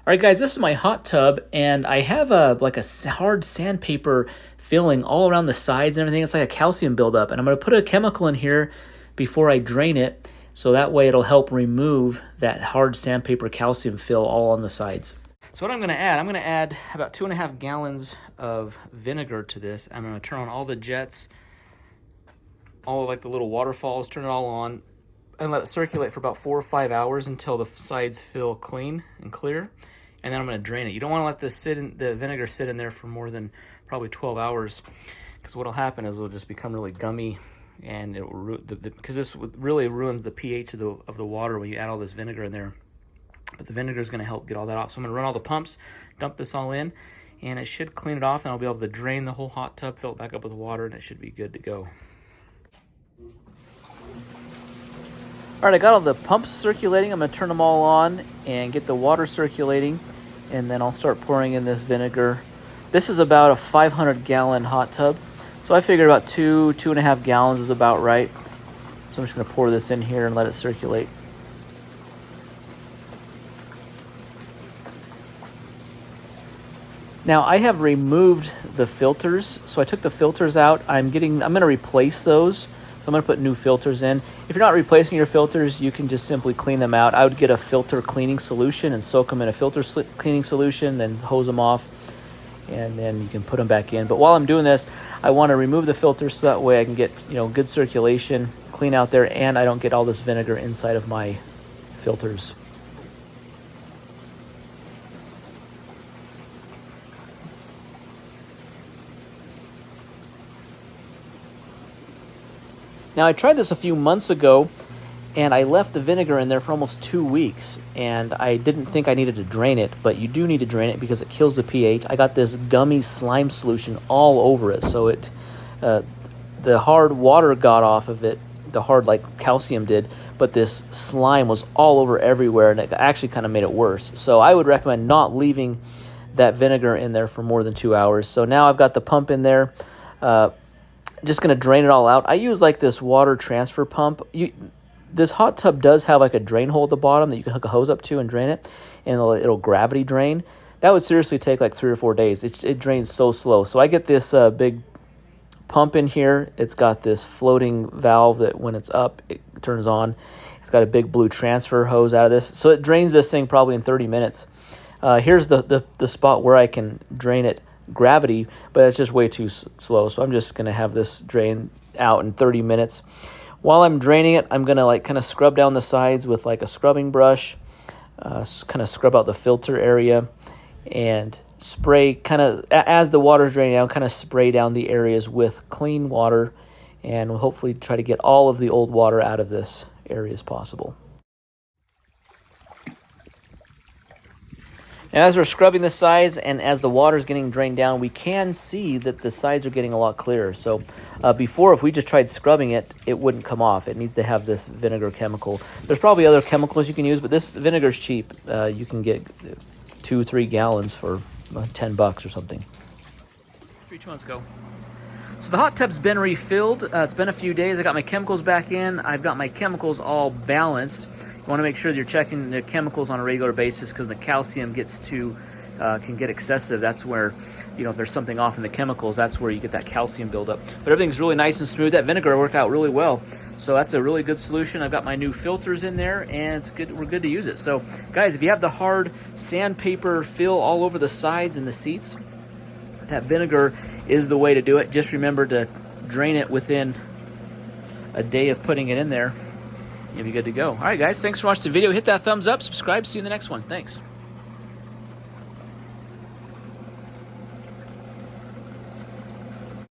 All right, guys, this is my hot tub, and I have a hard sandpaper filling all around the sides and everything. It's like a calcium buildup, and I'm going to put a chemical in here before I drain it, so that way it'll help remove that hard sandpaper calcium fill all on the sides. So what I'm going to add about 2.5 gallons of vinegar to this. I'm going to turn on all the jets, all like the little waterfalls, turn it all on, and let it circulate for about 4 or 5 hours until the sides feel clean and clear. And then I'm going to drain it. You don't want to let the vinegar sit in there for more than probably 12 hours, because what will happen is it'll just become really gummy, and it will because this really ruins the pH of the water when you add all this vinegar in there. But the vinegar is going to help get all that off. So I'm going to run all the pumps, dump this all in, and it should clean it off, and I'll be able to drain the whole hot tub, fill it back up with water, and it should be good to go. All right, I got all the pumps circulating. I'm going to turn them all on and get the water circulating, and then I'll start pouring in this vinegar. This is about a 500-gallon hot tub, so I figured about 2.5 gallons is about right. So I'm just going to pour this in here and let it circulate. Now I have removed the filters, so I took the filters out. I'm going to replace those. So I'm going to put new filters in. If you're not replacing your filters, you can just simply clean them out. I would get a filter cleaning solution and soak them in a filter cleaning solution, then hose them off, and then you can put them back in. But while I'm doing this, I want to remove the filters so that way I can get good circulation, clean out there, and I don't get all this vinegar inside of my filters. Now, I tried this a few months ago, and I left the vinegar in there for almost 2 weeks, and I didn't think I needed to drain it, but you do need to drain it because it kills the pH. I got this gummy slime solution all over it, so the hard water got off of it, the hard like calcium did, but this slime was all over everywhere, and it actually kind of made it worse. So I would recommend not leaving that vinegar in there for more than 2 hours. So now I've got the pump in there. Just going to drain it all out. I use like this water transfer pump. This hot tub does have like a drain hole at the bottom that you can hook a hose up to and drain it, and it'll gravity drain. That would seriously take like 3 or 4 days. It drains so slow. So I get this big pump in here. It's got this floating valve that when it's up, it turns on. It's got a big blue transfer hose out of this. So it drains this thing probably in 30 minutes. Here's the spot where I can drain it gravity, but it's just way too slow. So I'm just going to have this drain out in 30 minutes. While I'm draining it, I'm going to like kind of scrub down the sides with like a scrubbing brush, kind of scrub out the filter area, and spray kind of, as the water's draining out, kind of spray down the areas with clean water, and we'll hopefully try to get all of the old water out of this area as possible. And as we're scrubbing the sides and as the water is getting drained down, we can see that the sides are getting a lot clearer. So before, if we just tried scrubbing it, it wouldn't come off. It needs to have this vinegar chemical. There's probably other chemicals you can use, but this vinegar is cheap. You can get 2-3 gallons for $10 or something. 3, 2 months ago. So the hot tub's been refilled. It's been a few days. I got my chemicals back in. I've got my chemicals all balanced. You want to make sure that you're checking the chemicals on a regular basis, because the calcium can get excessive. That's where, if there's something off in the chemicals, that's where you get that calcium buildup. But everything's really nice and smooth. That vinegar worked out really well. So that's a really good solution. I've got my new filters in there, and it's good. We're good to use it. So guys, if you have the hard sandpaper fill all over the sides and the seats, that vinegar is the way to do it. Just remember to drain it within a day of putting it in there. You'll be good to go. All right, guys, thanks for watching the video. Hit that thumbs up, subscribe, see you in the next one. Thanks.